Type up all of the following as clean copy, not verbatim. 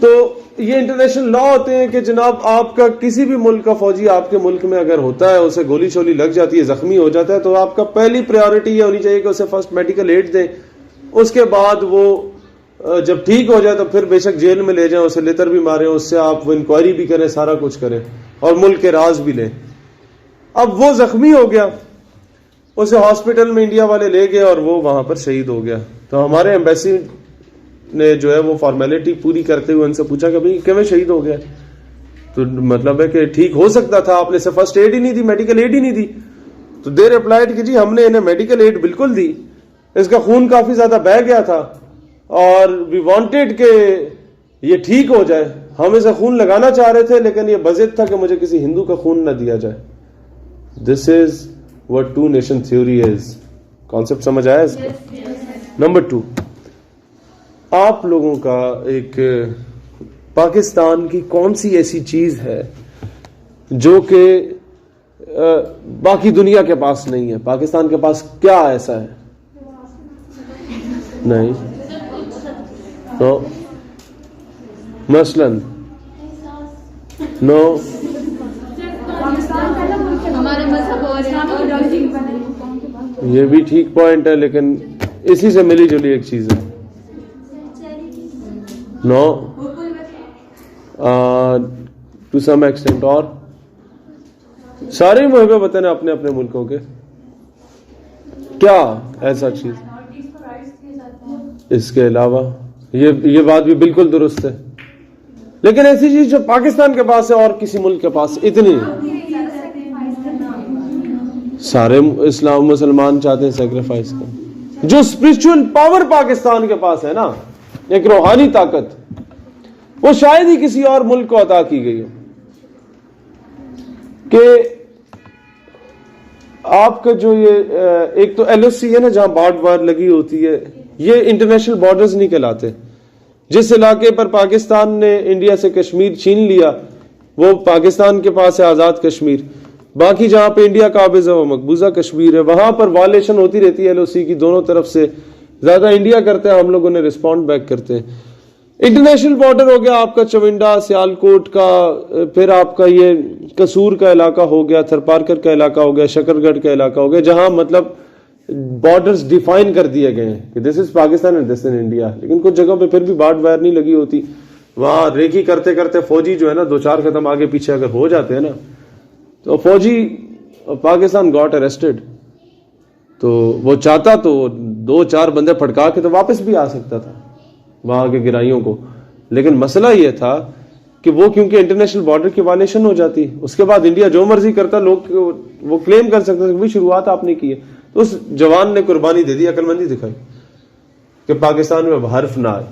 تو یہ international law ہوتے ہیں کہ جناب آپ کا کسی بھی ملک کا فوجی آپ کے ملک میں اگر ہوتا ہے, اسے گولی شولی لگ جاتی ہے, زخمی ہو جاتا ہے, تو آپ کا پہلی پریورٹی یہ ہونی چاہیے کہ اسے فرسٹ میڈیکل ایڈ دیں. اس کے بعد وہ جب ٹھیک ہو جائے تو پھر بے شک جیل میں لے جائیں, اسے لیتر بھی ماریں, اس سے آپ وہ انکوائری بھی کریں, سارا کچھ کریں اور ملک کے راز بھی لیں. اب وہ زخمی ہو گیا, اسے ہاسپٹل میں انڈیا والے لے گئے اور وہ وہاں پر شہید ہو گیا. تو ہمارے ایمبیسی نے جو ہے وہ فارمیلٹی پوری کرتے ہوئے ان سے پوچھا کہ بھئی کیوں شہید ہو گیا؟ تو مطلب ہے کہ ٹھیک ہو سکتا تھا, آپ نے اسے فرسٹ ایڈ ہی نہیں دی, میڈیکل ایڈ ہی نہیں دی. تو دے ریپلائڈ کہ جی ہم نے انہیں میڈیکل ایڈ بالکل دی, اس کا خون کافی زیادہ بہہ گیا تھا اور وی وانٹیڈ کہ یہ ٹھیک ہو جائے, ہم اسے خون لگانا چاہ رہے تھے لیکن یہ بضد تھا کہ مجھے کسی ہندو کا خون نہ دیا جائے. دس از what two nation theory is. Concept سمجھ آیا اس کا؟ نمبر 2, آپ لوگوں کا ایک پاکستان کی کون سی ایسی چیز ہے جو کہ باقی دنیا کے پاس نہیں ہے؟ پاکستان کے پاس کیا ایسا ہے؟ نہیں نو مثلاً نو یہ بھی ٹھیک پوائنٹ ہے لیکن اسی سے ملی جلی ایک چیز ہے. نو ٹو سم ایکسٹینٹ. اور سارے محبے وطن ہیں اپنے اپنے ملکوں کے, کیا ایسا چیز اس کے علاوہ؟ یہ بات بھی بالکل درست ہے, لیکن ایسی چیز جو پاکستان کے پاس ہے اور کسی ملک کے پاس اتنی سارے اسلام مسلمان چاہتے ہیں سیکریفائس کا. جو اسپرچل پاور پاکستان کے پاس ہے نا, ایک روحانی طاقت, وہ شاید ہی کسی اور ملک کو عطا کی گئی ہو. کہ آپ کا جو یہ ایک تو ایل او سی ہے نا جہاں بارڈ وار لگی ہوتی ہے, یہ انٹرنیشنل بارڈرز نہیں کہلاتے. جس علاقے پر پاکستان نے انڈیا سے کشمیر چھین لیا وہ پاکستان کے پاس ہے آزاد کشمیر. باقی جہاں پہ انڈیا قابض ہے وہ مقبوضہ کشمیر ہے. وہاں پر وائلیشن ہوتی رہتی ہے ایل او سی کی دونوں طرف سے. زیادہ انڈیا کرتے ہیں, ہم لوگوں نے رسپونڈ بیک کرتے ہیں. انٹرنیشنل بارڈر ہو گیا آپ کا چونڈا سیالکوٹ کا, پھر آپ کا یہ قصور کا علاقہ ہو گیا, تھرپارکر کا علاقہ ہو گیا, شکر گڑھ کا علاقہ ہو گیا, جہاں مطلب بارڈرز ڈیفائن کر دیے گئے ہیں کہ this is Pakistan and this is India. لیکن کچھ جگہوں پہ پھر بھی بارڈ وائر نہیں لگی ہوتی. وہاں ریکی کرتے کرتے فوجی جو ہے نا 2-4 قدم آگے پیچھے اگر ہو جاتے ہیں نا, تو فوجی پاکستان گاٹ اریسٹڈ. تو وہ چاہتا تو 2-4 بندے پھٹکا کے تو واپس بھی آ سکتا تھا وہاں کے گرائیوں کو, لیکن مسئلہ یہ تھا کہ وہ کیونکہ انٹرنیشنل بارڈر کی وائلیشن ہو جاتی, اس کے بعد انڈیا جو مرضی کرتا, لوگ وہ کلیم کر سکتے تھے کہ شروعات آپ نے کی ہے. تو اس جوان نے قربانی دے دی, عقل مندی دکھائی کہ پاکستان میں حرف نہ آئے.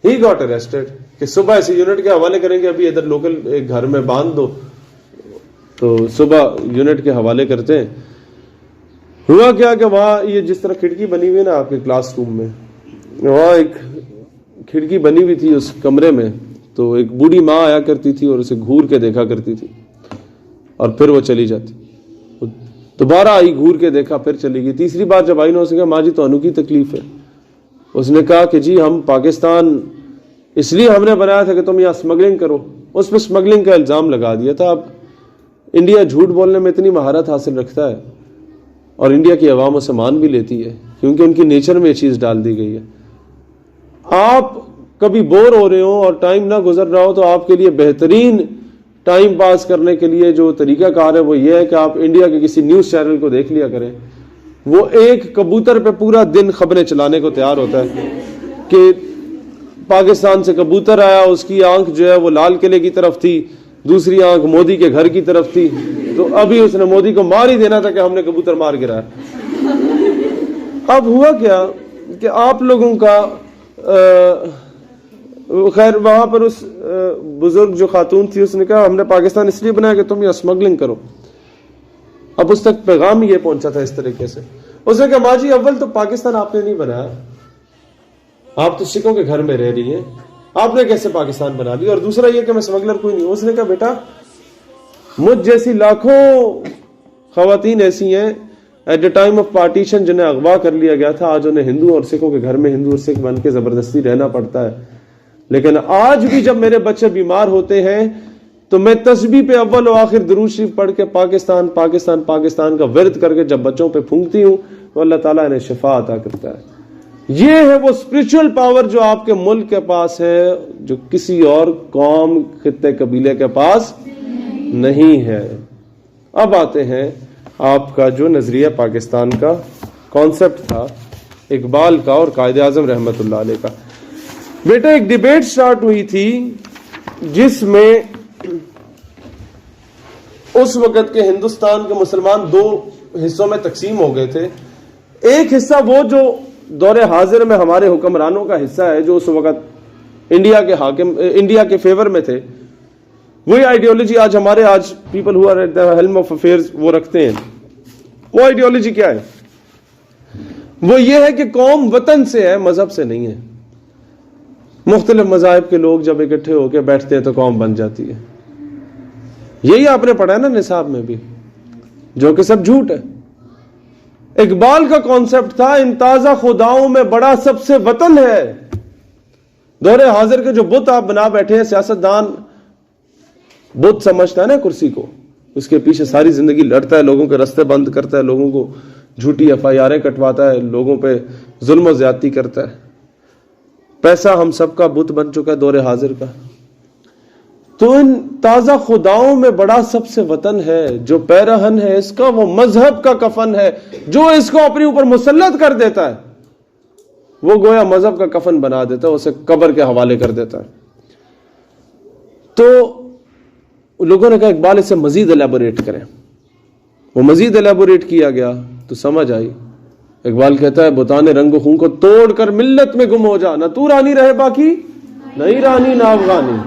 ہی گاٹ اریسٹڈ کہ صبح ایسے یونٹ کے حوالے کریں گے, ابھی ادھر لوکل ایک گھر میں باندھ دو, تو صبح یونٹ کے حوالے کرتے ہیں. ہوا کیا کہ وہاں یہ جس طرح کھڑکی بنی ہوئی ہے نا آپ کے کلاس روم میں, وہاں ایک کھڑکی بنی ہوئی تھی اس کمرے میں, تو ایک بوڑھی ماں آیا کرتی تھی اور اسے گھور کے دیکھا کرتی تھی اور پھر وہ چلی جاتی. دوبارہ آئی, گھور کے دیکھا, پھر چلی گئی. تیسری بار جب آئی نا, اس نے کہا ماں جی تو انو کی تکلیف ہے. اس نے کہا کہ جی ہم پاکستان اس لیے ہم نے بنایا تھا کہ تم یہاں اسمگلنگ کرو. اس پہ اسمگلنگ کا الزام لگا دیا تھا. اب انڈیا جھوٹ بولنے میں اتنی مہارت حاصل رکھتا ہے اور انڈیا کی عوام اسے مان بھی لیتی ہے کیونکہ ان کی نیچر میں یہ چیز ڈال دی گئی ہے. آپ کبھی بور ہو رہے ہو اور ٹائم نہ گزر رہا ہو تو آپ کے لیے بہترین ٹائم پاس کرنے کے لیے جو طریقہ کار ہے وہ یہ ہے کہ آپ انڈیا کے کسی نیوز چینل کو دیکھ لیا کریں. وہ ایک کبوتر پہ پورا دن خبریں چلانے کو تیار ہوتا ہے کہ پاکستان سے کبوتر آیا, اس کی آنکھ جو ہے وہ لال قلعے کی طرف تھی, دوسری آنکھ مودی کے گھر کی طرف تھی, تو ابھی اس نے مودی کو مار ہی دینا تھا کہ ہم نے کبوتر مار گرایا. اب ہوا کیا کہ آپ لوگوں کا خیر وہاں پر اس بزرگ جو خاتون تھی اس نے کہا ہم نے پاکستان اس لیے بنایا کہ تم یہ اسمگلنگ کرو. اب اس تک پیغام یہ پہنچا تھا اس طریقے سے. اس نے کہا ماں جی اول تو پاکستان آپ نے نہیں بنایا, آپ تو سکھوں کے گھر میں رہ رہی ہیں, آپ نے کیسے پاکستان بنا لی, اور دوسرا یہ کہ میں اسمگلر کوئی نہیں ہوں. اس نے کہا بیٹا مجھ جیسی لاکھوں خواتین ایسی ہیں at the time of partition جنہیں اغوا کر لیا گیا تھا, آج انہیں ہندو اور سکھوں کے گھر میں ہندو اور سکھ بن کے زبردستی رہنا پڑتا ہے. لیکن آج بھی جب میرے بچے بیمار ہوتے ہیں تو میں تسبیح پہ اول و آخر درود شریف پڑھ کے پاکستان پاکستان پاکستان کا ورد کر کے جب بچوں پہ پھونکتی ہوں تو اللہ تعالیٰ انہیں شفا عطا کرتا ہے. یہ ہے وہ اسپرچل پاور جو آپ کے ملک کے پاس ہے, جو کسی اور قوم خطے قبیلے کے پاس نہیں ہے. اب آتے ہیں آپ کا جو نظریہ پاکستان کا کانسیپٹ تھا اقبال کا اور قائد اعظم رحمت اللہ علیہ کا. بیٹا ایک ڈیبیٹ سٹارٹ ہوئی تھی جس میں اس وقت کے ہندوستان کے مسلمان دو حصوں میں تقسیم ہو گئے تھے. ایک حصہ وہ جو دور حاضر میں ہمارے حکمرانوں کا حصہ ہے, جو اس وقت انڈیا کے فیور میں تھے. وہی آئیڈیالوجی آج people who are at the helm of affairs وہ رکھتے ہیں. وہ آئیڈیالوجی کیا ہے؟ وہ یہ ہے کہ قوم وطن سے ہے, مذہب سے نہیں ہے. مختلف مذاہب کے لوگ جب اکٹھے ہو کے بیٹھتے ہیں تو قوم بن جاتی ہے. یہی آپ نے پڑھا ہے نا نصاب میں بھی, جو کہ سب جھوٹ ہے. اقبال کا کانسیپٹ تھا ان تازہ خداؤں میں بڑا سب سے وطن ہے. دور حاضر کے جو بت آپ بنا بیٹھے ہیں, سیاستدان بت سمجھتا ہے نا کرسی کو, اس کے پیچھے ساری زندگی لڑتا ہے, لوگوں کے راستے بند کرتا ہے, لوگوں کو جھوٹی FIR کٹواتا ہے, لوگوں پہ ظلم و زیادتی کرتا ہے. پیسہ ہم سب کا بت بن چکا ہے دور حاضر کا. تو ان تازہ خداؤں میں بڑا سب سے وطن ہے, جو پیرہن ہے اس کا وہ مذہب کا کفن ہے. جو اس کو اپنے اوپر مسلط کر دیتا ہے وہ گویا مذہب کا کفن بنا دیتا ہے, اسے قبر کے حوالے کر دیتا ہے. تو لوگوں نے کہا اقبال اسے مزید الیبوریٹ کریں. وہ مزید الیبوریٹ کیا گیا تو سمجھ آئی. اقبال کہتا ہے بتانے رنگ و خون کو توڑ کر ملت میں گم ہو جا, نہ تو رانی رہے باقی نہیں رانی نہ افغانی.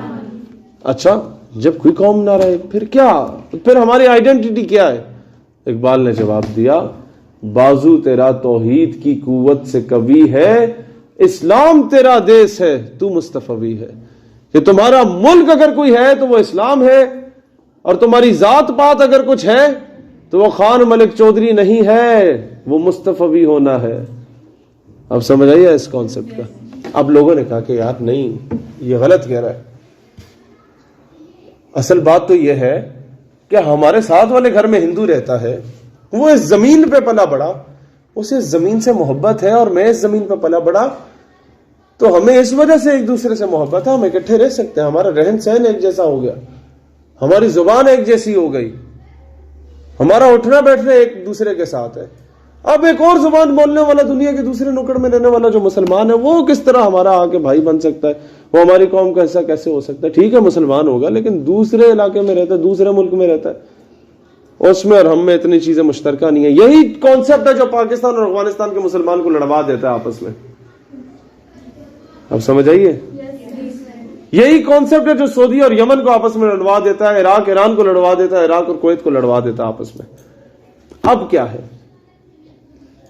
اچھا جب کوئی قوم نہ رہے پھر کیا, پھر ہماری آئیڈینٹی کیا ہے؟ اقبال نے جواب دیا بازو تیرا توحید کی قوت سے قوی ہے, اسلام تیرا دیس ہے تو مصطفی ہے. کہ تمہارا ملک اگر کوئی ہے تو وہ اسلام ہے, اور تمہاری ذات پات اگر کچھ ہے تو وہ خان ملک چودھری نہیں ہے, وہ مصطفی ہونا ہے. اب سمجھ آئیے اس کانسیپٹ کا. اب لوگوں نے کہا کہ یار نہیں, یہ غلط کہہ رہا ہے. اصل بات تو یہ ہے کہ ہمارے ساتھ والے گھر میں ہندو رہتا ہے, وہ اس زمین پہ پلا بڑا, اسے اس زمین سے محبت ہے, اور میں اس زمین پہ پلا بڑا, تو ہمیں اس وجہ سے ایک دوسرے سے محبت ہے, ہم اکٹھے رہ سکتے ہیں. ہمارا رہن سہن ایک جیسا ہو گیا, ہماری زبان ایک جیسی ہو گئی, ہمارا اٹھنا بیٹھنا ایک دوسرے کے ساتھ ہے. اب ایک اور زبان بولنے والا, دنیا کے دوسرے نکڑ میں رہنے والا جو مسلمان ہے, وہ کس طرح ہمارا آ کے بھائی بن سکتا ہے؟ وہ ہماری قوم کا حصہ کیسے ہو سکتا ہے؟ ٹھیک ہے مسلمان ہوگا, لیکن دوسرے علاقے میں رہتا ہے, دوسرے ملک میں رہتا ہے, اس میں اور ہم میں اتنی چیزیں مشترکہ نہیں ہیں. یہی کانسیپٹ ہے جو پاکستان اور افغانستان کے مسلمان کو لڑوا دیتا ہے آپس میں. اب سمجھ آئیے, یہی کانسیپٹ ہے جو سعودی اور یمن کو آپس میں لڑوا دیتا ہے, عراق ایران کو لڑوا دیتا ہے, عراق اور کویت کو لڑوا دیتا ہے آپس میں. اب کیا ہے؟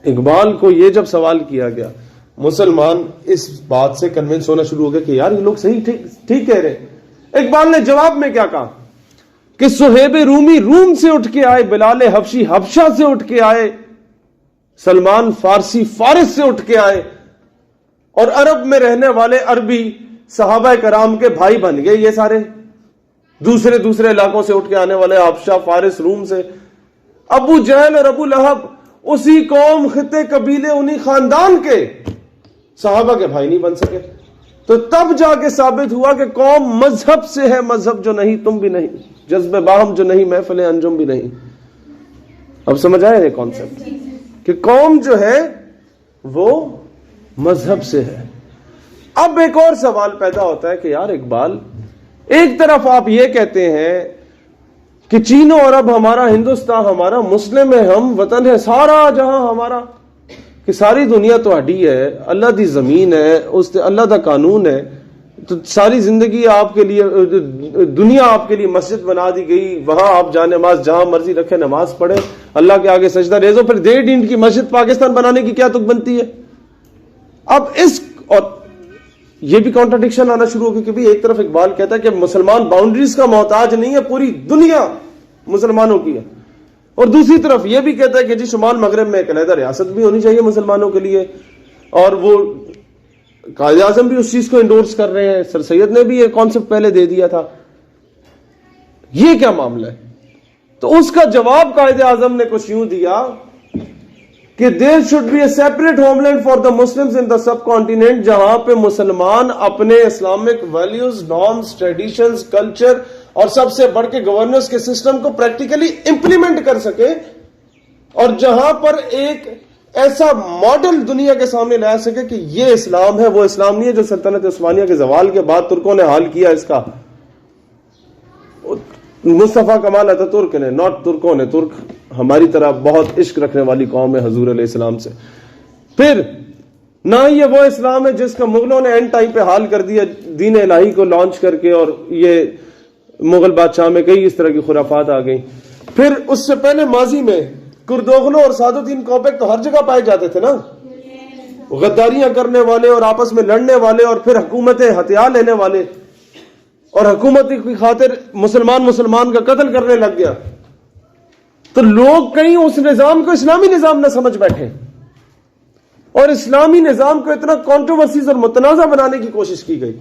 اقبال کو یہ جب سوال کیا گیا, مسلمان اس بات سے کنونس ہونا شروع ہو گیا کہ یار یہ لوگ صحیح ٹھیک کہہ رہے. اقبال نے جواب میں کیا کہا کہ صہیب رومی روم سے اٹھ کے آئے, بلال حبشی حبشہ سے اٹھ کے آئے, سلمان فارسی فارس سے اٹھ کے آئے, اور عرب میں رہنے والے عربی صحابہ کرام کے بھائی بن گئے. یہ سارے دوسرے علاقوں سے اٹھ کے آنے والے, حبشہ فارس روم سے. ابو جہل اور ابو لہب اسی قوم خطے قبیلے انہی خاندان کے صحابہ کے بھائی نہیں بن سکے. تو تب جا کے ثابت ہوا کہ قوم مذہب سے ہے, مذہب جو نہیں تم بھی نہیں, جذب باہم جو نہیں محفل انجم بھی نہیں. اب سمجھ آئے یہ کانسیپٹ کہ قوم جو ہے وہ مذہب سے ہے. اب ایک اور سوال پیدا ہوتا ہے کہ یار اقبال, ایک طرف آپ یہ کہتے ہیں کہ چین و عرب ہمارا, ہندوستان ہمارا, مسلم ہے ہم, وطن ہے سارا جہاں ہمارا, کہ ساری دنیا تہاڈی ہے, اللہ دی زمین ہے, اس اللہ دا قانون ہے, تو ساری زندگی آپ کے لیے, دنیا آپ کے لیے مسجد بنا دی گئی, وہاں آپ جائے نماز جہاں مرضی رکھے نماز پڑھے, اللہ کے آگے سجدہ ریزو. پھر 1.5 انچ کی مسجد پاکستان بنانے کی کیا تک بنتی ہے؟ اب اس, اور یہ بھی کانٹرڈکشن آنا شروع ہو گئی کہ ایک طرف اقبال کہتا ہے کہ مسلمان باؤنڈریز کا محتاج نہیں ہے, پوری دنیا مسلمانوں کی ہے, اور دوسری طرف یہ بھی کہتا ہے کہ جی شمال مغرب میں ایک علیحدہ ریاست بھی ہونی چاہیے مسلمانوں کے لیے, اور وہ قائد اعظم بھی اس چیز کو انڈورس کر رہے ہیں, سر سید نے بھی یہ کانسیپٹ پہلے دے دیا تھا. یہ کیا معاملہ ہے؟ تو اس کا جواب قائد اعظم نے کچھ یوں دیا کہ there should be a separate homeland for the Muslims in the subcontinent, جہاں پہ مسلمان اپنے Islamic values, norms, traditions, culture اور سب سے بڑھ کے گورننس کے سسٹم کو پریکٹیکلی امپلیمنٹ کر سکے, اور جہاں پر ایک ایسا ماڈل دنیا کے سامنے لا سکے کہ یہ اسلام ہے, وہ اسلام نہیں ہے جو سلطنت عثمانیہ کے زوال کے بعد ترکوں نے حال کیا. اس کا مصطفیٰ کمال اتاترک نے, ناٹ ترکوں نے. ترک ہماری طرح بہت عشق رکھنے والی قوم ہے حضور علیہ السلام سے. پھر نہ یہ وہ اسلام ہے جس کا مغلوں نے اینڈ ٹائم پہ حال کر دیا دین الہی کو لانچ کر کے, اور یہ مغل بادشاہ میں کئی اس طرح کی خرافات آ گئیں. پھر اس سے پہلے ماضی میں کردوغلو اور سعد الدین کوپیک تو ہر جگہ پائے جاتے تھے نا, غداریاں کرنے والے اور آپس میں لڑنے والے, اور پھر حکومتیں ہتھیار لینے والے, اور حکومت کی خاطر مسلمان کا قتل کرنے لگ گیا. تو لوگ کہیں اس نظام کو اسلامی نظام نہ سمجھ بیٹھے, اور اسلامی نظام کو اتنا کانٹروورسیز اور متنازع بنانے کی کوشش کی گئی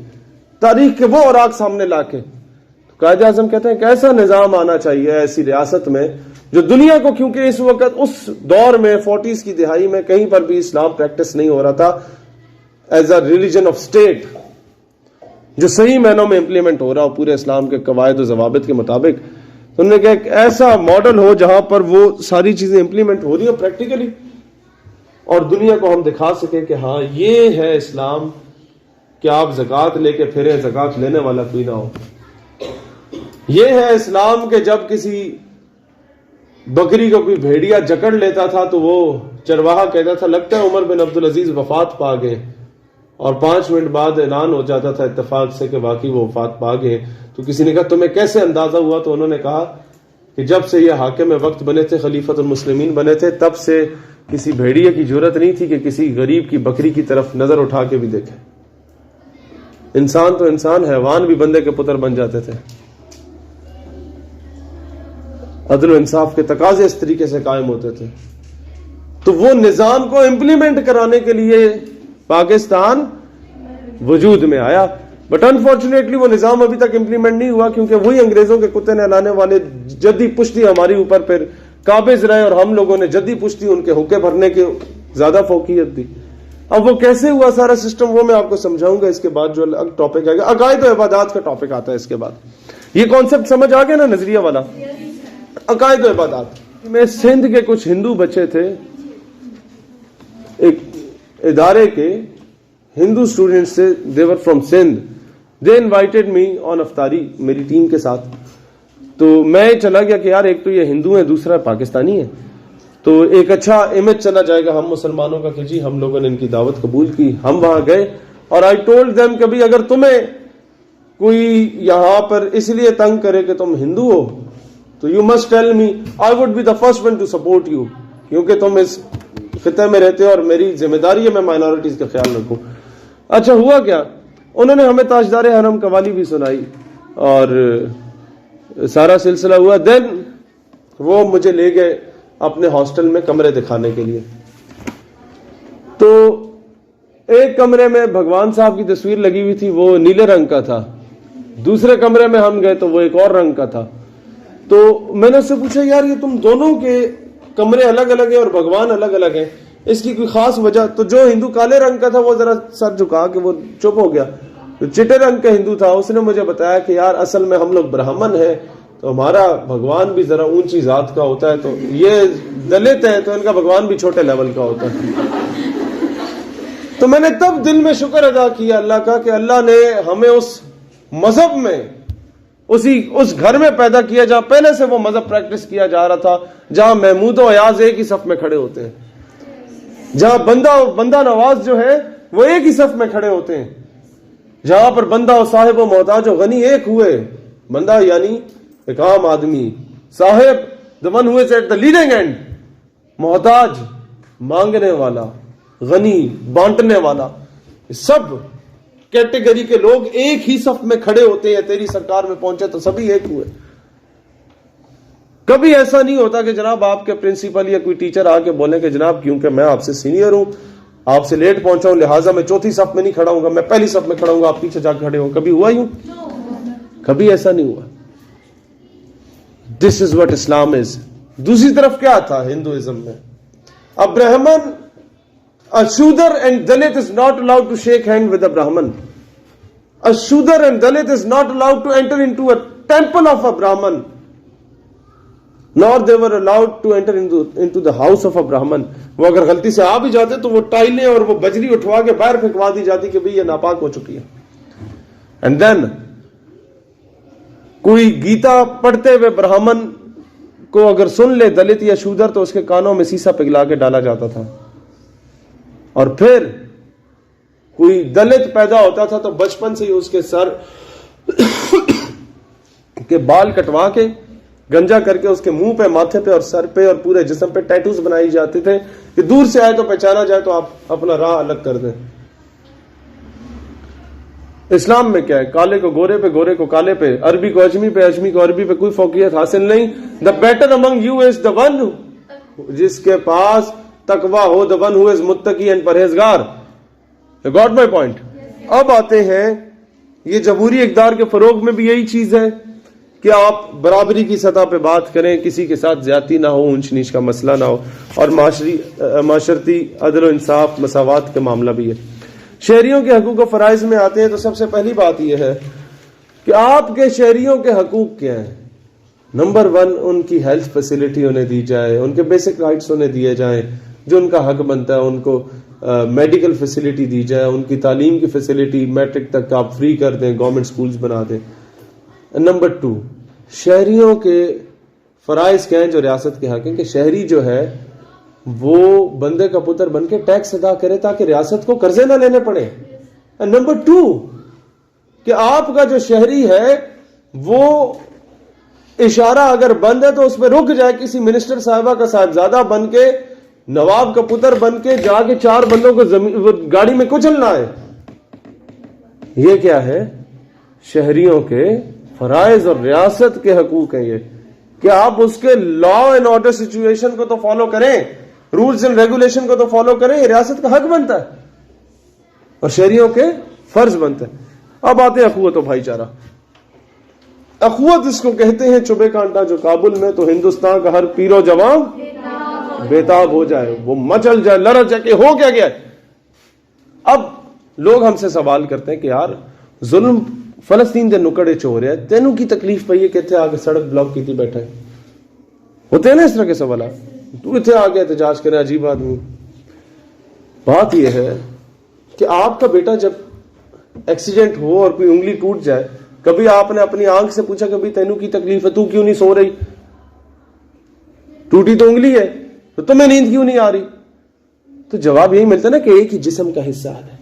تاریخ کے وہ اوراق سامنے لا کے. قائد اعظم کہتے ہیں کہ ایسا نظام آنا چاہیے ایسی ریاست میں جو دنیا کو, کیونکہ اس وقت اس دور میں 40s کی دہائی میں کہیں پر بھی اسلام پریکٹس نہیں ہو رہا تھا as a religion of state, جو صحیح معنوں میں امپلیمنٹ ہو رہا ہو پورے اسلام کے قواعد و ضوابط کے مطابق. تو انہوں نے کہا ایک ایسا ماڈل ہو جہاں پر وہ ساری چیزیں امپلیمنٹ ہو رہی ہوں پریکٹیکلی, اور دنیا کو ہم دکھا سکیں کہ ہاں یہ ہے اسلام, کہ آپ زکوٰۃ لے کے پھریں, زکوٰۃ لینے والا کوئی نہ ہو. یہ ہے اسلام کہ جب کسی بکری کو کوئی بھیڑیا جکڑ لیتا تھا تو وہ چرواہا کہتا تھا لگتا ہے عمر بن عبدالعزیز وفات پا گئے, اور 5 منٹ بعد اعلان ہو جاتا تھا اتفاق سے کہ واقعی وہ وفات پا گئے. تو کسی نے کہا تمہیں کیسے اندازہ ہوا؟ تو انہوں نے کہا کہ جب سے یہ حاکم وقت بنے تھے, خلیفۃ المسلمین بنے تھے, تب سے کسی بھیڑیے کی جرت نہیں تھی کہ کسی غریب کی بکری کی طرف نظر اٹھا کے بھی دیکھے. انسان تو انسان, حیوان بھی بندے کے پتر بن جاتے تھے. عدل و انصاف کے تقاضے اس طریقے سے قائم ہوتے تھے. تو وہ نظام کو امپلیمنٹ کرانے کے لیے پاکستان وجود میں آیا, بٹ انفارچونیٹلی وہ نظام ابھی تک امپلیمنٹ نہیں ہوا, کیونکہ وہی انگریزوں کے کتے نہلانے والے جدی پشتی ہماری اوپر پھر قابض رہے, اور ہم لوگوں نے جدی پشتی ان کے حقے بھرنے کے زیادہ فوقیت دی. اب وہ کیسے ہوا سارا سسٹم وہ میں آپ کو سمجھاؤں گا اس کے بعد جو ٹاپک آئے گا. عقائد و عبادات کا ٹاپک آتا ہے اس کے بعد. یہ کانسیپٹ سمجھ آ گیا نا نظریہ والا, عقائد و عبادات میں. سندھ کے کچھ ہندو بچے تھے, ایک ادارے کے ہندو اسٹوڈنٹس سے, they were from Sindh. They invited me on افطاری میری ٹیم کے ساتھ. تو میں چلا گیا کہ یار ایک تو یہ ہندو ہے, دوسرا پاکستانی ہے, تو ایک اچھا امیج چلا جائے گا ہم مسلمانوں کا کہ جی ہم لوگوں نے ان کی دعوت قبول کی. ہم وہاں گئے اور I told them کہ بھی اگر تمہیں کوئی یہاں پر اس لیے تنگ کرے کہ تم ہندو ہو تو you must tell me, I would be the first one to support you, کیونکہ تم اس خطے میں رہتے ہو اور میری ذمہ داری ہے میں مائنورٹیز کا خیال رکھوں. اچھا ہوا کیا, انہوں نے ہمیں تاجدار حرم قوالی بھی سنائی اور سارا سلسلہ ہوا. دین وہ مجھے لے گئے اپنے ہاسٹل میں کمرے دکھانے کے لیے. تو ایک کمرے میں بھگوان صاحب کی تصویر لگی ہوئی تھی, وہ نیلے رنگ کا تھا. دوسرے کمرے میں ہم گئے تو وہ ایک اور رنگ کا تھا. تو میں نے اس سے پوچھا یار یہ تم دونوں کے کمرے الگ الگ ہیں اور بھگوان الگ الگ ہیں, اس کی کوئی خاص وجہ؟ تو جو ہندو کالے رنگ کا تھا وہ ذرا سر جھکا کہ وہ چپ ہو گیا. جو چٹے رنگ کا ہندو تھا اس نے مجھے بتایا کہ یار اصل میں ہم لوگ برہمن ہیں تو ہمارا بھگوان بھی ذرا اونچی ذات کا ہوتا ہے, تو یہ دلت ہے تو ان کا بھگوان بھی چھوٹے لیول کا ہوتا ہے. تو میں نے تب دل میں شکر ادا کیا اللہ کا کہ اللہ نے ہمیں اس مذہب میں اس گھر میں پیدا کیا جہاں پہلے سے وہ مذہب پریکٹس کیا جا رہا تھا, جہاں محمود و ایاز ایک ہی صف میں کھڑے ہوتے ہیں, جہاں بندہ نواز جو ہے وہ ایک ہی صف میں کھڑے ہوتے ہیں, جہاں پر بندہ و صاحب و محتاج و غنی ایک ہوئے. بندہ یعنی ایک عام آدمی, صاحب the one who is at the leading end, محتاج مانگنے والا, غنی بانٹنے والا, سب کیٹیگری کے لوگ ایک ہی صف میں کھڑے ہوتے ہیں. تیری سرکار میں پہنچے تو سبھی ایک ہوئے. کبھی ایسا نہیں ہوتا کہ جناب آپ کے پرنسپل یا کوئی ٹیچر آ کے بولے کہ جناب کیونکہ میں آپ سے سینئر ہوں آپ سے لیٹ پہنچا ہوں لہٰذا میں چوتھی صف میں نہیں کھڑا ہوں گا, میں پہلی صف میں کھڑا ہوں گا, آپ پیچھے جا کھڑے ہوں. کبھی ہوا یوں؟ کبھی ایسا نہیں ہوا. دس از واٹ اسلام از. دوسری طرف کیا تھا ہندوازم میں؟ A Brahman, a Shudra and Dalit is not allowed to shake hand with a Brahman. A Shudra and Dalit is not allowed to enter into a temple of a Brahman. Nor they were allowed to enter into the house of a Brahman. وہ اگر غلطی سے آ بھی جاتے تو وہ ٹائلیں اور وہ بجری اٹھوا کے باہر پھینکوا دی جاتی کہ بھئی یہ ناپاک ہو چکی ہے. And then کوئی گیتا پڑھتے ہوئے برہمن کو اگر سن لے دلت یا شودر تو اس کے کانوں میں سیسا پگھلا کے ڈالا جاتا تھا. اور پھر کوئی دلت پیدا ہوتا تھا تو بچپن سے ہی اس کے سر کے بال کٹوا کے گنجا کر کے اس کے منہ پہ, ماتھے پہ اور سر پہ اور پورے جسم پہ ٹیٹوز بنائی جاتے تھے کہ دور سے آئے تو پہچانا جائے تو آپ اپنا راہ الگ کر دیں. اسلام میں کیا ہے؟ کالے کو گورے پہ, گورے کو کالے پہ, عربی کو اجمی پہ, اجمی کو عربی پہ کوئی فوقیت حاصل نہیں. The better among you is the one جس کے پاس تقویٰ ہو, دا ون ہو از متقی اینڈ پرہیزگار. Got my point? اب آتے ہیں یہ جمہوری اقدار کے فروغ میں بھی یہی چیز ہے کہ آپ برابری کی سطح پہ بات کریں, کسی کے ساتھ زیادتی نہ ہو, اونچ نیچ کا مسئلہ نہ ہو, اور معاشرتی عدل و انصاف مساوات کا معاملہ بھی ہے. شہریوں کے حقوق و فرائض میں آتے ہیں تو سب سے پہلی بات یہ ہے کہ آپ کے شہریوں کے حقوق کیا ہیں. نمبر 1, ان کی ہیلتھ فیسلٹی انہیں دی جائے, ان کے بیسک رائٹس انہیں دیے جائیں, جو ان کا حق بنتا ہے. ان کو میڈیکل فیسلٹی دی جائے, ان کی تعلیم کی فیسلٹی میٹرک تک آپ فری کر دیں, گورنمنٹ سکولز بنا دیں. نمبر 2, شہریوں کے فرائض کیا ہیں جو ریاست کے حق ہیں کہ شہری جو ہے وہ بندے کا پتر بن کے ٹیکس ادا کرے تاکہ ریاست کو قرضے نہ لینے پڑے. نمبر 2 کہ آپ کا جو شہری ہے وہ اشارہ اگر بند ہے تو اس پہ رک جائے, کسی منسٹر صاحبہ کا صاحبزادہ بن کے, نواب کا پتر بن کے جا کے 4 بندوں کو گاڑی میں کچلنا ہے. یہ کیا ہے؟ شہریوں کے فرائض اور ریاست کے حقوق ہیں یہ کہ آپ اس کے لا اینڈ آرڈر سچویشن کو تو فالو کریں, رولز اینڈ ریگولیشن کو تو فالو کریں. یہ ریاست کا حق بنتا ہے اور شہریوں کے فرض بنتا ہے. اب آتے ہیں اخوت و بھائی چارہ. اخوت اس کو کہتے ہیں چبے کانٹا جو کابل میں تو ہندوستان کا ہر پیر و جوان بےتاب ہو جائے, وہ مچل جائے, لڑ جائے کہ ہو کیا گیا. اب لوگ ہم سے سوال کرتے ہیں کہ یار ظلم فلسطین دے نکڑے چو رہے ہیں, تینوں کی تکلیف پئی ہے کہ اتنے آگے سڑک بلاک کی تھی بیٹھا ہے. ہوتے ہیں نا اس طرح کے سوالات, تو اتنے آگے احتجاج کرے, عجیب آدمی. بات یہ ہے کہ آپ کا بیٹا جب ایکسیڈنٹ ہو اور کوئی انگلی ٹوٹ جائے, کبھی آپ نے اپنی آنکھ سے پوچھا کہ تینوں کی تکلیف ہے, تو کیوں نہیں سو رہی؟ ٹوٹی تو انگلی ہے تو تمہیں نیند کیوں نہیں آ رہی؟ تو جواب یہی ملتا نا کہ ایک ہی جسم کا حصہ ہے.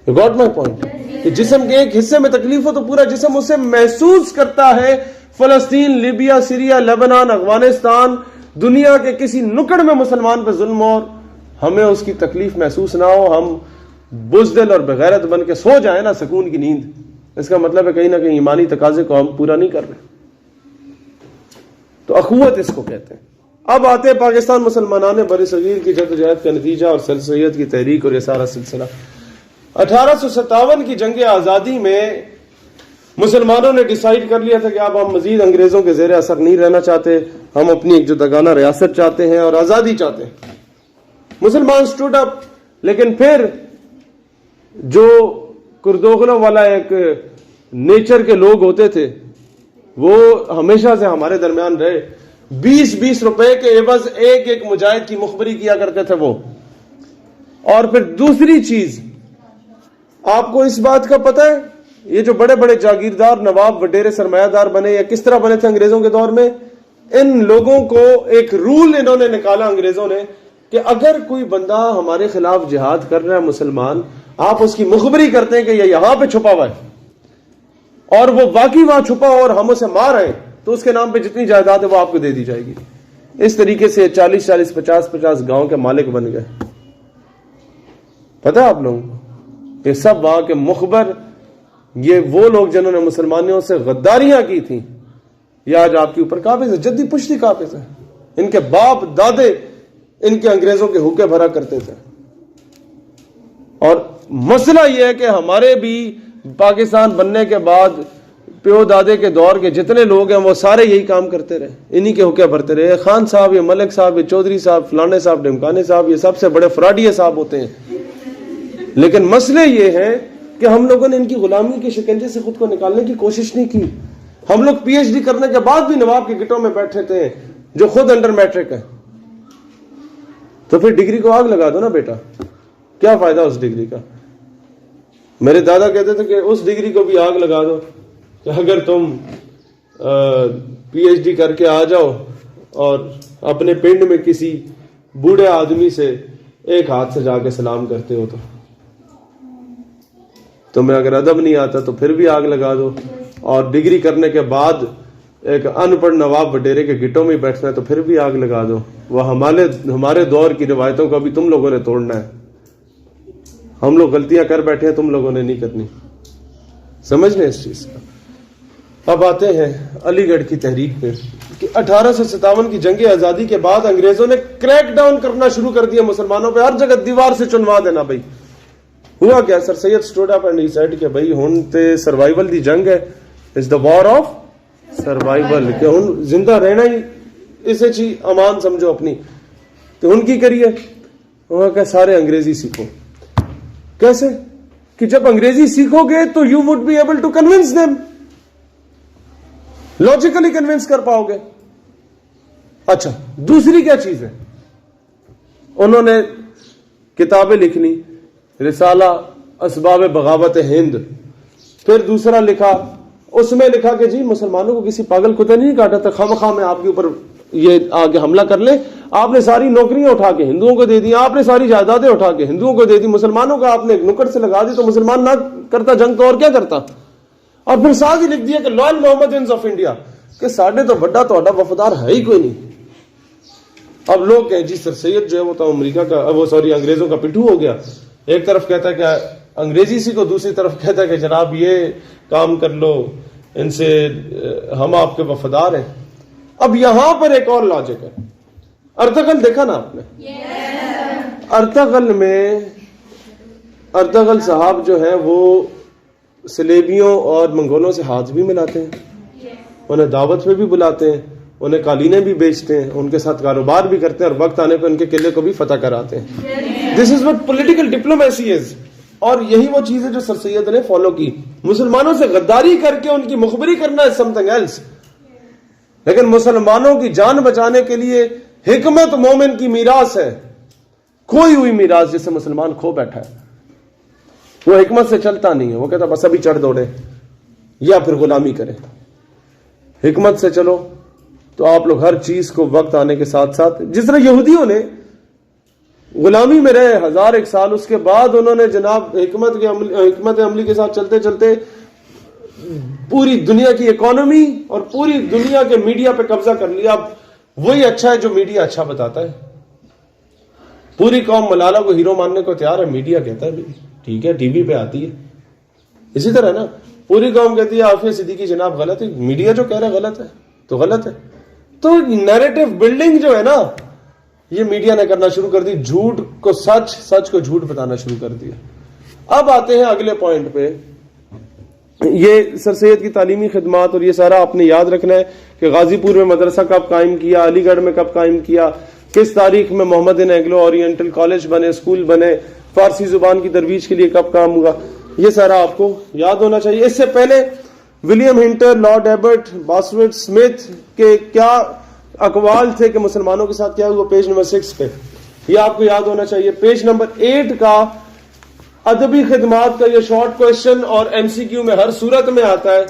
Got my point? کہ جسم کے ایک حصے میں تکلیف ہو تو پورا جسم اسے محسوس کرتا ہے. فلسطین, لیبیا, سیریا, لیبنان, افغانستان, دنیا کے کسی نکڑ میں مسلمان پہ ظلم ہو اور ہمیں اس کی تکلیف محسوس نہ ہو, ہم بزدل اور بغیرت بن کے سو جائیں نا سکون کی نیند, اس کا مطلب ہے کہیں نہ کہیں ایمانی تقاضے کو ہم پورا نہیں کر رہے. تو اخوت اس کو کہتے ہیں. اب آتے ہیں پاکستان مسلمانان بر صغیر کی جدوجہد کا نتیجہ اور سر سید کی تحریک اور یہ سارا سلسلہ. 1857 کی جنگ آزادی میں مسلمانوں نے ڈیسائیڈ کر لیا تھا کہ اب ہم مزید انگریزوں کے زیر اثر نہیں رہنا چاہتے, ہم اپنی ایک جداگانہ ریاست چاہتے ہیں اور آزادی چاہتے ہیں. مسلمان سٹوڈ اپ, لیکن پھر جو کردوغلوں والا ایک نیچر کے لوگ ہوتے تھے وہ ہمیشہ سے ہمارے درمیان رہے. 20-20 روپے کے عوض ایک ایک مجاہد کی مخبری کیا کرتے تھے وہ. اور پھر دوسری چیز, آپ کو اس بات کا پتہ ہے یہ جو بڑے بڑے جاگیردار, نواب, وڈیرے سرمایہ دار بنے یا کس طرح بنے تھے انگریزوں کے دور میں, ان لوگوں کو ایک رول انہوں نے نکالا انگریزوں نے کہ اگر کوئی بندہ ہمارے خلاف جہاد کر رہا ہے مسلمان, آپ اس کی مخبری کرتے ہیں کہ یہ یہاں پہ چھپا ہوا ہے اور وہ واقعی وہاں چھپا ہوا اور ہم اسے مار رہے ہیں, تو اس کے نام پہ جتنی جائیداد ہے وہ آپ کو دے دی جائے گی. اس طریقے سے 40-40, 50-50 گاؤں کے مالک بن گئے. پتہ ہے آپ لوگوں کو یہ سب وہاں کے مخبر, یہ وہ لوگ جنہوں نے مسلمانوں سے غداریاں کی تھیں, یہ آج آپ کے اوپر قابض ہے, جدی پشتی قابض ہے. ان کے باپ دادے ان کے انگریزوں کے حقے بھرا کرتے تھے. اور مسئلہ یہ ہے کہ ہمارے بھی پاکستان بننے کے بعد پیو دادے کے دور کے جتنے لوگ ہیں وہ سارے یہی کام کرتے رہے, انہی کے حقے بھرتے رہے. خان صاحب, یہ ملک صاحب, یہ چودھری صاحب, فلانے صاحب, ڈمکانے صاحب, یہ سب سے بڑے فراڈیے صاحب ہوتے ہیں. لیکن مسئلے یہ ہے کہ ہم لوگوں نے ان کی غلامی کے شکنجے سے خود کو نکالنے کی کوشش نہیں کی. ہم لوگ پی ایچ ڈی کرنے کے بعد بھی نواب کے گٹوں میں بیٹھے تھے جو خود انڈر میٹرک ہے. تو پھر ڈگری کو آگ لگا دو نا بیٹا, کیا فائدہ اس ڈگری کا. میرے دادا کہتے تھے کہ اس ڈگری کو بھی آگ لگا دو کہ اگر تم پی ایچ ڈی کر کے آ جاؤ اور اپنے پنڈ میں کسی بوڑھے آدمی سے ایک ہاتھ سے جا کے سلام کرتے ہو تو تمہیں اگر ادب نہیں آتا تو پھر بھی آگ لگا دو, اور ڈگری کرنے کے بعد ایک ان پڑھ نواب وڈیرے کے گٹوں میں بیٹھنا ہے تو پھر بھی آگ لگا دو. وہ ہمارے دور کی روایتوں کو بھی تم لوگوں نے توڑنا ہے. ہم لوگ غلطیاں کر بیٹھے ہیں, تم لوگوں نے نہیں کرنی. سمجھ لیں اس چیز کا. اب آتے ہیں علی گڑھ کی تحریک پہ کہ 1857 کی جنگ آزادی کے بعد انگریزوں نے کریک ڈاؤن کرنا شروع کر دیا مسلمانوں پہ, ہر جگہ دیوار سے چنوا دینا. بھائی ہوا کیا, sir Syed stood up and he said کہ بھائی ہن تے سروائیول دی جنگ ہے, از دا وار آف سروائیول, کہ ہن زندہ رہنا ہی اسے چی امان سمجھو اپنی. تو ہن کی کریے, وہ کہ سارے انگریزی سیکھو. کیسے کہ جب انگریزی سیکھو گے تو you would be able to convince them, logically convince کر پاؤ گے. اچھا دوسری کیا چیز ہے, انہوں نے کتابیں لکھنی, رسالہ اسباب بغاوت ہند. پھر دوسرا لکھا, اس میں لکھا کہ جی مسلمانوں کو کسی پاگل کتے نہیں کاٹا تھا, خواہ میں آپ کے اوپر یہ آگے حملہ کر لیں. آپ نے ساری نوکریاں اٹھا کے ہندوؤں کو دے دی, آپ نے ساری جائیدادیں اٹھا کے ہندوؤں کو دے دی, مسلمانوں کا آپ نے ایک نکڑ سے لگا دی, تو مسلمان نہ کرتا جنگ تو اور کیا کرتا. اور پھر ساتھ ہی لکھ دیا کہ لوئل محمدینز آف انڈیا, کہ ساڈے تو بڑا توڑا وفادار ہے ہی کوئی نہیں. اب لوگ کہیں جی سر سید جو ہے وہ تو امریکہ کا, وہ سوری انگریزوں کا پٹھو ہو گیا. ایک طرف کہتا ہے کہ انگریزی سی کو, دوسری طرف کہتا ہے کہ جناب یہ کام کر لو, ان سے ہم آپ کے وفادار ہیں. اب یہاں پر ایک اور لاجک ہے. ارطغرل دیکھا نا آپ نے, ارطغرل میں ارطغرل صاحب جو ہے وہ سلیبیوں اور منگولوں سے ہاتھ بھی ملاتے ہیں, انہیں دعوت پہ بھی بلاتے ہیں, انہیں قالینیں بھی بیچتے ہیں, ان کے ساتھ کاروبار بھی کرتے ہیں, اور وقت آنے پہ ان کے قلعے کو بھی فتح کراتے ہیں. دس از واٹ پولیٹیکل ڈپلومیسی از. اور یہی وہ چیز ہے جو سر سید نے فالو کی. مسلمانوں سے غداری کر کے ان کی مخبری کرنا ہے سم تھنگ ایلس, لیکن مسلمانوں کی جان بچانے کے لیے حکمت مومن کی میراث ہے, کھوئی ہوئی میراث جسے مسلمان کھو بیٹھا ہے. وہ حکمت سے چلتا نہیں ہے, وہ کہتا بس ابھی چڑھ دوڑے یا پھر غلامی کرے. حکمت سے چلو تو آپ لوگ ہر چیز کو وقت آنے کے ساتھ ساتھ, جس طرح یہودیوں نے غلامی میں رہے 1001 سال, اس کے بعد انہوں نے جناب حکمت عملی کے ساتھ چلتے چلتے پوری دنیا کی اکانومی اور پوری دنیا کے میڈیا پہ قبضہ کر لیا. اب وہی اچھا ہے جو میڈیا اچھا بتاتا ہے. پوری قوم ملالہ کو ہیرو ماننے کو تیار ہے, میڈیا کہتا ہے ٹھیک ہے, ٹی وی پہ آتی ہے. اسی طرح نا پوری قوم کہتی ہے عافیہ صدیقی جناب غلط ہے, میڈیا جو کہہ رہا ہے غلط ہے تو غلط ہے. تو نیریٹو بلڈنگ جو ہے نا یہ میڈیا نے کرنا شروع کر دی, جھوٹ کو سچ, سچ کو جھوٹ بتانا شروع کر دیا. اب آتے ہیں اگلے پوائنٹ پہ, یہ سر سید کی تعلیمی خدمات, اور یہ سارا آپ نے یاد رکھنا ہے کہ غازی پور میں مدرسہ کب قائم کیا, علی گڑھ میں کب قائم کیا, کس تاریخ میں محمد اینگلو اورینٹل کالج بنے, اسکول بنے, فارسی زبان کی ترویج کے لیے کب کام ہوا, یہ سارا آپ کو یاد ہونا چاہیے. اس سے پہلے William Hunter, Lord Abbott, Bosworth Smith کے کیا اقوال تھے کہ مسلمانوں کے ساتھ کیا ہوا, پیج نمبر 6 پہ یہ آپ کو یاد ہونا چاہیے. پیج نمبر 8 کا ادبی خدمات کا یہ شارٹ کوشچن اور ایم سی کیو میں ہر صورت میں آتا ہے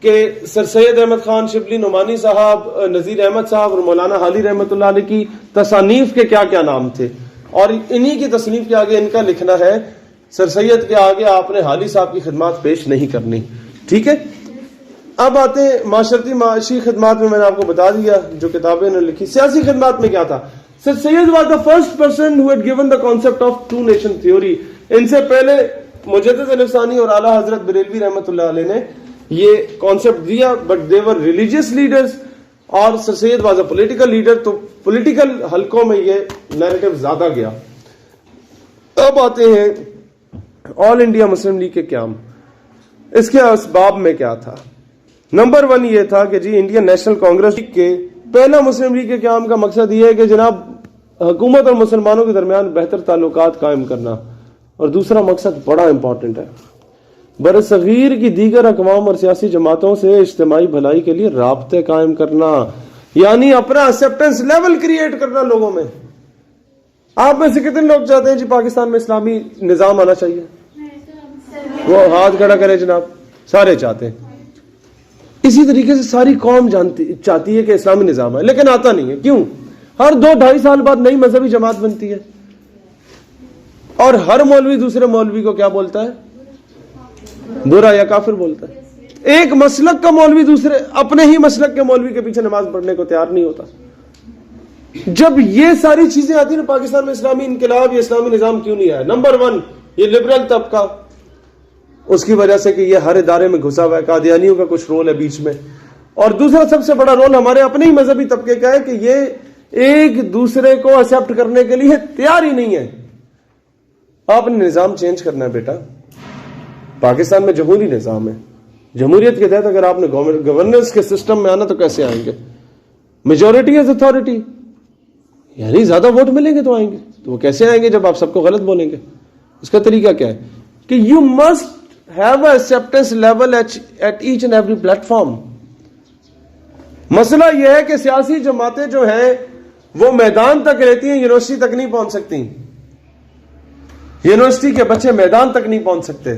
کہ سر سید احمد خان شبلی نعمانی صاحب, نذیر احمد صاحب اور مولانا حالی رحمۃ اللہ علیہ کی تصانیف کے کیا کیا نام تھے, اور انہی کی تصنیف کے آگے ان کا لکھنا ہے. سر سید کے آگے آپ نے حالی صاحب کی خدمات پیش نہیں کرنی. ٹھیک ہے, اب آتے ہیں معاشرتی معاشی خدمات میں. میں نے آپ کو بتا دیا جو کتابیں انہوں نے لکھی. سیاسی خدمات میں کیا تھا, sir Syed was the first person who had given the concept of two nation theory. ان سے پہلے مجدد الف ثانی اور اعلیٰ حضرت بریلوی رحمۃ اللہ علیہ نے یہ کانسیپٹ دیا, but they were religious leaders. اور سر Syed was a political leader, تو پولیٹیکل حلقوں میں یہ نیریٹو زیادہ گیا. اب آتے ہیں آل انڈیا مسلم لیگ کے قیام. اس کے اسباب میں کیا تھا؟ نمبر 1 یہ تھا کہ جی انڈین نیشنل کانگریس کے پہلا مسلم لیگ کے قیام کا مقصد یہ ہے کہ جناب حکومت اور مسلمانوں کے درمیان بہتر تعلقات قائم کرنا, اور دوسرا مقصد بڑا امپورٹنٹ ہے, برصغیر کی دیگر اقوام اور سیاسی جماعتوں سے اجتماعی بھلائی کے لیے رابطے قائم کرنا, یعنی اپنا ایکسیپٹنس لیول کریٹ کرنا لوگوں میں. آپ میں سے کتنے لوگ چاہتے ہیں جی پاکستان میں اسلامی نظام آنا چاہیے؟ وہ ہاتھ کھڑا کرے جناب. سارے چاہتے ہیں. اسی طریقے سے ساری قوم چاہتی ہے کہ اسلامی نظام ہے, لیکن آتا نہیں ہے. کیوں؟ ہر 2-2.5 سال بعد نئی مذہبی جماعت بنتی ہے, اور ہر مولوی دوسرے مولوی کو کیا بولتا ہے؟ برا یا کافر بولتا ہے. ایک مسلک کا مولوی دوسرے اپنے ہی مسلک کے مولوی کے پیچھے نماز پڑھنے کو تیار نہیں ہوتا. جب یہ ساری چیزیں آتی ہیں پاکستان میں اسلامی انقلاب یا اسلامی نظام کیوں نہیں آیا؟ نمبر 1 یہ لبرل طبقہ, اس کی وجہ سے کہ یہ ہر ادارے میں گھسا ہوا ہے, قادیانیوں کا کچھ رول ہے بیچ میں, اور دوسرا سب سے بڑا رول ہمارے اپنے ہی مذہبی طبقے کا ہے کہ یہ ایک دوسرے کو ایکسپٹ کرنے کے لیے تیار ہی نہیں ہے. آپ نے نظام چینج کرنا ہے بیٹا. پاکستان میں جمہوری نظام ہے, جمہوریت کے تحت اگر آپ نے گورننس کے سسٹم میں آنا تو کیسے آئیں گے؟ میجورٹی از اتھارٹی, یعنی زیادہ ووٹ ملیں گے تو آئیں گے. تو وہ کیسے آئیں گے جب آپ سب کو غلط بولیں گے؟ اس کا طریقہ کیا ہے کہ you must have a acceptance level at each and every platform. مسئلہ یہ ہے کہ سیاسی جماعتیں جو ہیں وہ میدان تک رہتی ہیں, یونیورسٹی تک نہیں پہنچ سکتی. یونیورسٹی کے بچے میدان تک نہیں پہنچ سکتے,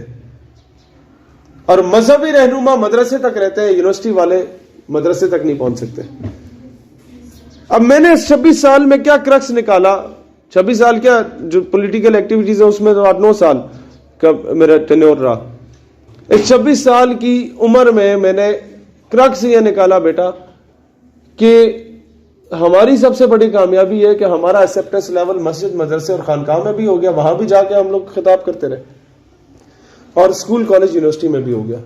اور مذہبی رہنما مدرسے تک رہتے ہیں, یونیورسٹی والے مدرسے تک نہیں پہنچ سکتے. اب میں نے 26 سال میں کیا کرکس نکالا, 26 سال کیا جو پولیٹیکل ایکٹیویٹیز ہیں اس میں تو 8-9 سال کا میرا ٹینیور رہا. اس 26 سال کی عمر میں نے کرکس یہ نکالا بیٹا کہ ہماری سب سے بڑی کامیابی ہے کہ ہمارا ایکسیپٹنس لیول مسجد, مدرسے اور خانقاہ میں بھی ہو گیا, وہاں بھی جا کے ہم لوگ خطاب کرتے رہے, اور اسکول, کالج, یونیورسٹی میں بھی ہو گیا.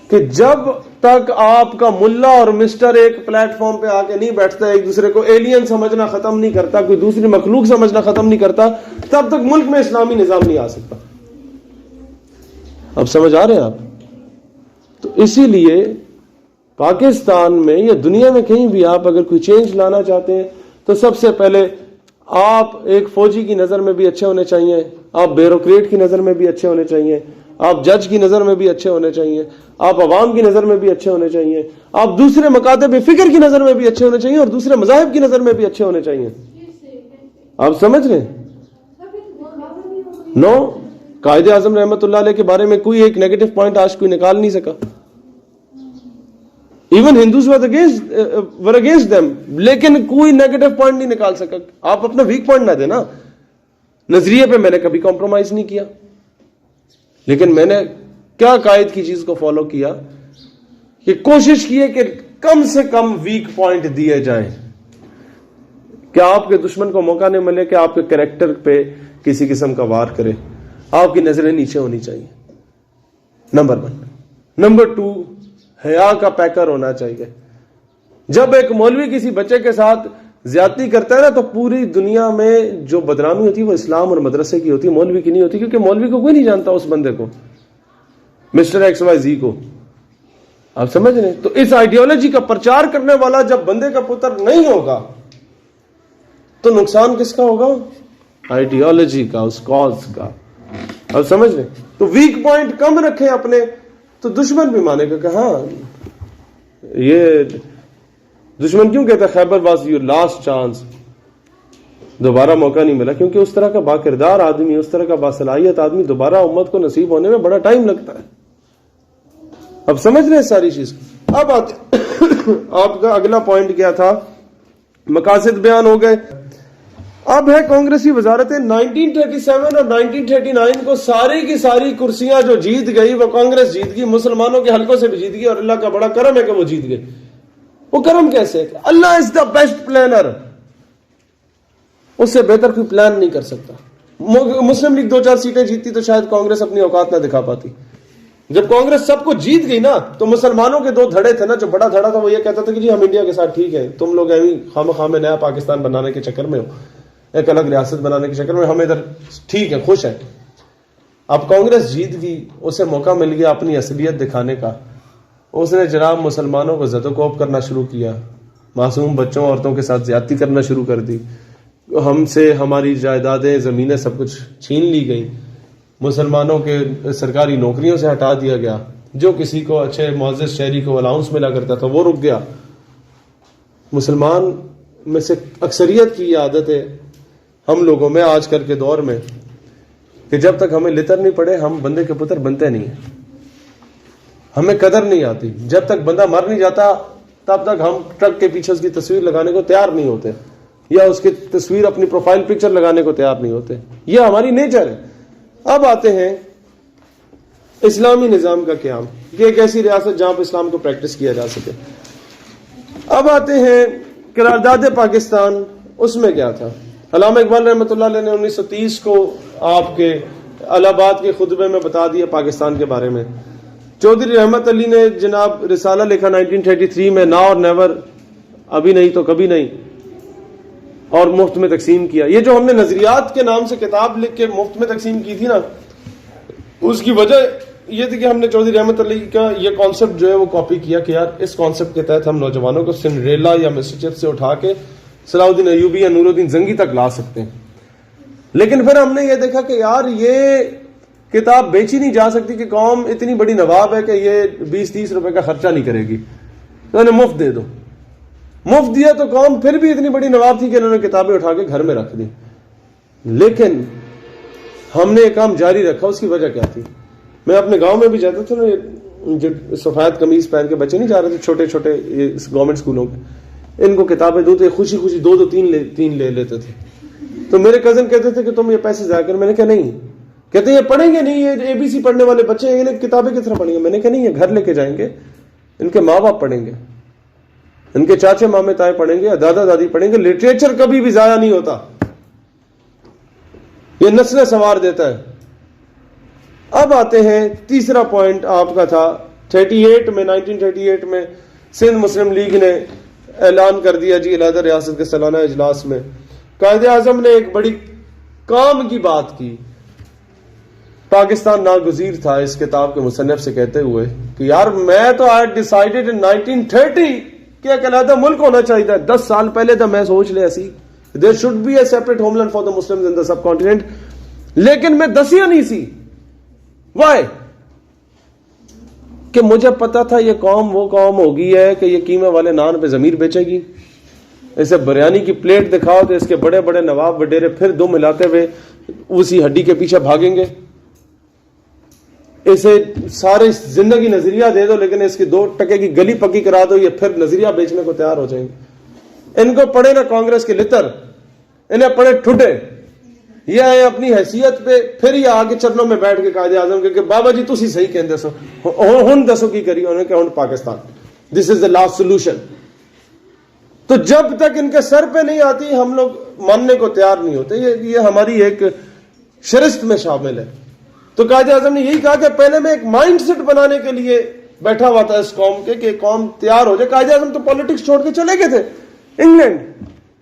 کہ جب تک آپ کا ملا اور مسٹر ایک پلیٹ فارم پہ آ کے نہیں بیٹھتا, ایک دوسرے کو ایلین سمجھنا ختم نہیں کرتا, کوئی دوسری مخلوق سمجھنا ختم نہیں کرتا, تب تک ملک میں اسلامی نظام نہیں آ سکتا. اب سمجھ آ رہے ہیں آپ؟ تو اسی لیے پاکستان میں یا دنیا میں کہیں بھی آپ اگر کوئی چینج لانا چاہتے ہیں تو سب سے پہلے آپ ایک فوجی کی نظر میں بھی اچھے ہونے چاہیے, آپ بیوروکریٹ کی نظر میں بھی اچھے ہونے چاہیے, آپ جج کی نظر میں بھی اچھے ہونے چاہیے, آپ عوام کی نظر میں بھی اچھے ہونے چاہیے, آپ دوسرے مکاتب فکر کی نظر میں بھی اچھے ہونے چاہیے, اور دوسرے مذاہب کی نظر میں بھی اچھے ہونے چاہیے. آپ سمجھ رہے ہیں؟ نو, قائد اعظم رحمت اللہ علیہ کے بارے میں کوئی ایک نیگیٹو پوائنٹ آج کوئی نکال نہیں سکا. ایون ہندوز ور اگینسٹ دیم, لیکن کوئی نیگیٹو پوائنٹ نہیں نکال سکا. آپ اپنا ویک پوائنٹ نہ دینا. نظریے پہ میں نے کبھی کمپرومائز نہیں کیا, لیکن میں نے کیا قائد کی چیز کو فالو کیا کہ کوشش کی ہے کہ کم سے کم ویک پوائنٹ دیے جائیں, کہ آپ کے دشمن کو موقع نہیں ملے کہ آپ کے کریکٹر پہ کسی قسم کا وار کرے. آپ کی نظریں نیچے ہونی چاہیے, نمبر 1. نمبر 2, حیا کا پیکر ہونا چاہیے. جب ایک مولوی کسی بچے کے ساتھ زیادتی کرتا ہے نا تو پوری دنیا میں جو بدنامی ہوتی ہے وہ اسلام اور مدرسے کی ہوتی ہے, مولوی کی نہیں ہوتی, کیونکہ مولوی کو کوئی نہیں جانتا اس بندے کو, مسٹر ایکس وائی زی کو. آپ سمجھ رہے ہیں؟ تو اس آئیڈیالوجی کا پرچار کرنے والا جب بندے کا پتر نہیں ہوگا تو نقصان کس کا ہوگا؟ آئیڈیالوجی کا, اس کاز کا. آپ سمجھ رہے ہیں؟ تو ویک پوائنٹ کم رکھیں اپنے, تو دشمن بھی مانے گا کہ ہاں یہ دشمن کیوں کہتا ہے خیبر واز یور لاسٹ چانس, دوبارہ موقع نہیں ملا, کیونکہ اس طرح کا باکردار آدمی, اس طرح کا باصلاحیت آدمی دوبارہ امت کو نصیب ہونے میں بڑا ٹائم لگتا ہے. اب سمجھ رہے ہیں ساری چیز. اب آتے آپ کا اگلا پوائنٹ کیا تھا؟ مقاصد بیان ہو گئے. اب ہے کانگریسی وزارتیں. 1937 اور 1939 کو ساری کی ساری کرسیاں جو جیت گئی وہ کانگریس جیت گئی, مسلمانوں کے حلقوں سے بھی جیت گئی, اور اللہ کا بڑا کرم ہے کہ وہ جیت گئے. وہ کرم کیسے ہے؟ اللہ از دا بیسٹ پلانر, اس سے بہتر کوئی پلان نہیں کر سکتا. مسلم لیگ 2-4 سیٹیں جیتتی تو شاید کانگریس اپنی اوقات نہ دکھا پاتی, جب کانگریس سب کو جیت گئی نا تو مسلمانوں کے دو دھڑے تھے نا. جو بڑا دھڑا تھا وہ یہ کہتا تھا کہ جی ہم انڈیا کے ساتھ ٹھیک ہے, تم لوگ خام خواہ میں نیا پاکستان بنانے کے چکر میں ہو, ایک الگ ریاست بنانے کے چکر میں, ہم ادھر ٹھیک ہے, خوش ہیں. اب کانگریس جیت گئی, اسے موقع مل گیا اپنی اصلیت دکھانے کا. اس نے جناب مسلمانوں کو زد و کوب کرنا شروع کیا, معصوم بچوں عورتوں کے ساتھ زیادتی کرنا شروع کر دی. ہم سے ہماری جائیدادیں زمینیں سب کچھ چھین لی گئی, مسلمانوں کے سرکاری نوکریوں سے ہٹا دیا گیا. جو کسی کو اچھے معزز شہری کو الاؤنس ملا کرتا تھا وہ رک گیا. مسلمان میں سے اکثریت کی یہ عادت ہے ہم لوگوں میں آج کل کے دور میں کہ جب تک ہمیں لتر نہیں پڑے ہم بندے کے پتر بنتے نہیں ہیں, ہمیں قدر نہیں آتی. جب تک بندہ مر نہیں جاتا تب تک ہم ٹرک کے پیچھے اس کی تصویر لگانے کو تیار نہیں ہوتے, یا اس کی تصویر اپنی پروفائل پکچر لگانے کو تیار نہیں ہوتے. یہ ہماری نیچر ہے. اب آتے ہیں اسلامی نظام کا قیام, یہ ایک ایسی ریاست جہاں پہ اسلام کو پریکٹس کیا جا سکے. اب آتے ہیں قرارداد پاکستان, اس میں کیا تھا. علامہ اقبال رحمۃ اللہ علیہ نے 1930 کو آپ کے الہ آباد کے خطبے میں بتا دیا پاکستان کے بارے میں. چودھری رحمت علی نے جناب رسالہ لکھا 1933 میں, نا اور نیور, ابھی نہیں تو کبھی نہیں, اور مفت میں تقسیم کیا. یہ جو ہم نے نظریات کے نام سے کتاب لکھ کے مفت میں تقسیم کی تھی نا, اس کی وجہ یہ تھی کہ ہم نے چودھری رحمت علی کا یہ کانسیپٹ جو ہے وہ کاپی کیا کہ یار اس کانسیپٹ کے تحت ہم نوجوانوں کو سنڈریلا یا مسٹر سے اٹھا کے صلاح الدین ایوبی یا نور الدین زنگی تک لا سکتے ہیں. لیکن پھر ہم نے یہ دیکھا کہ یار یہ کتاب بیچی نہیں جا سکتی کہ قوم اتنی بڑی نواب ہے کہ یہ 20-30 روپے کا خرچہ نہیں کرے گی, تو انہیں مفت دے دو. مفت دیا تو قوم پھر بھی اتنی بڑی نواب تھی کہ انہوں نے کتابیں اٹھا کے گھر میں رکھ دی. لیکن ہم نے یہ کام جاری رکھا. اس کی وجہ کیا تھی؟ میں اپنے گاؤں میں بھی جاتا تھا نا, جو سفید قمیض پہن کے بچے نہیں جا رہے تھے چھوٹے چھوٹے گورنمنٹ اسکولوں کے, ان کو کتابیں دو تو خوشی خوشی 2-3 لے لیتے تھے. تو میرے کزن کہتے تھے کہ تم یہ پیسے ضائع کر. میں نے کہا نہیں. کہتے یہ پڑھیں گے نہیں, یہ ABC پڑھنے والے بچے ہیں, یہ کتابیں کس طرح پڑھیں گے. میں نے کہا نہیں, یہ گھر لے کے جائیں گے, ان کے ماں باپ پڑھیں گے, ان کے چاچے مامے تائے پڑھیں گے, دادا دادی پڑھیں گے. لٹریچر کبھی بھی ضائع نہیں ہوتا, یہ نسلیں سنوار دیتا ہے. اب آتے ہیں تیسرا پوائنٹ آپ کا تھا 1938 میں سندھ مسلم لیگ نے اعلان کر دیا جی علیحدہ ریاست کے سالانہ اجلاس میں. قائد اعظم نے ایک بڑی کام کی بات کی. پاکستان ناگزیر تھا اس کتاب کے مصنف سے کہتے ہوئے کہ یار میں تو I decided in 1930 کہ ایک علیحدہ ملک ہونا چاہیے تھا. 10 سال پہلے تھا میں سوچ لیا سی there should be a separate homeland for the Muslims in the subcontinent. لیکن میں دسیا نہیں سی. Why? کہ مجھے پتا تھا یہ قوم وہ قوم ہوگی ہے کہ یہ قیمے والے نان پہ ضمیر بیچے گی. اسے بریانی کی پلیٹ دکھاؤ تو اس کے بڑے بڑے نواب وڈیرے پھر دم ہلاتے ہوئے اسی ہڈی کے پیچھے بھاگیں گے. اسے سارے زندگی نظریہ دے دو لیکن اس کی 2 ٹکے کی گلی پکی کرا دو, یہ پھر نظریہ بیچنے کو تیار ہو جائیں گے. ان کو پڑھے نا کانگریس کے لتر, انہیں پڑھے ٹھڈے. یہ آئے اپنی حیثیت پہ, پھر یہ آگے چرنوں میں بیٹھ کے قائد اعظم کہ بابا جی تسی صحیح کہندے سو, ہن دسو کی کری. انہوں نے کہا ہن پاکستان, دس از دا لاسٹ سولوشن. تو جب تک ان کے سر پہ نہیں آتی ہم لوگ ماننے کو تیار نہیں ہوتے. یہ ہماری ایک شرست میں شامل ہے. تو قائد اعظم نے یہی کہا کہ پہلے میں ایک مائنڈ سیٹ بنانے کے لیے بیٹھا ہوا تھا اس قوم کے کہ قوم تیار ہو جائے. قائد اعظم تو پالیٹکس چھوڑ کے چلے گئے تھے انگلینڈ,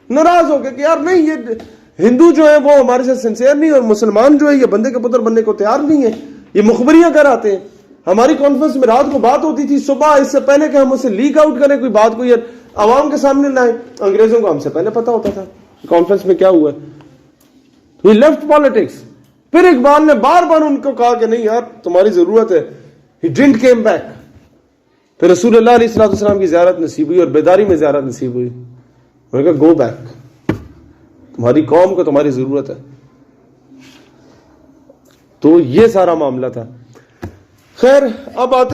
ناراض ہو گئے کہ یار نہیں یہ ہندو جو ہے وہ ہمارے سے سنسیئر نہیں, اور مسلمان جو ہے یہ بندے کے پتر بننے کو تیار نہیں ہے, یہ مخبریاں کر آتے ہیں. ہماری کانفرنس میں رات کو بات ہوتی تھی صبح, اس سے پہلے کہ ہم اسے لیک آؤٹ کریں کوئی بات کوئی عوام کے سامنے لائیں. انگریزوں کو ہم سے پہلے پتا ہوتا تھا کانفرنس میں کیا ہوا. He left politics. پھر اقبال نے بار بار ان کو کہا کہ نہیں یار تمہاری ضرورت ہے. He didn't came back. پھر رسول اللہ علیہ الصلوۃ والسلام کی زیارت نصیب ہوئی اور بیداری میں زیارت نصیب ہوئی. میں نے کہا گو بیک, تمہاری قوم کو تمہاری ضرورت ہے. تو یہ سارا معاملہ تھا. خیر اب آتے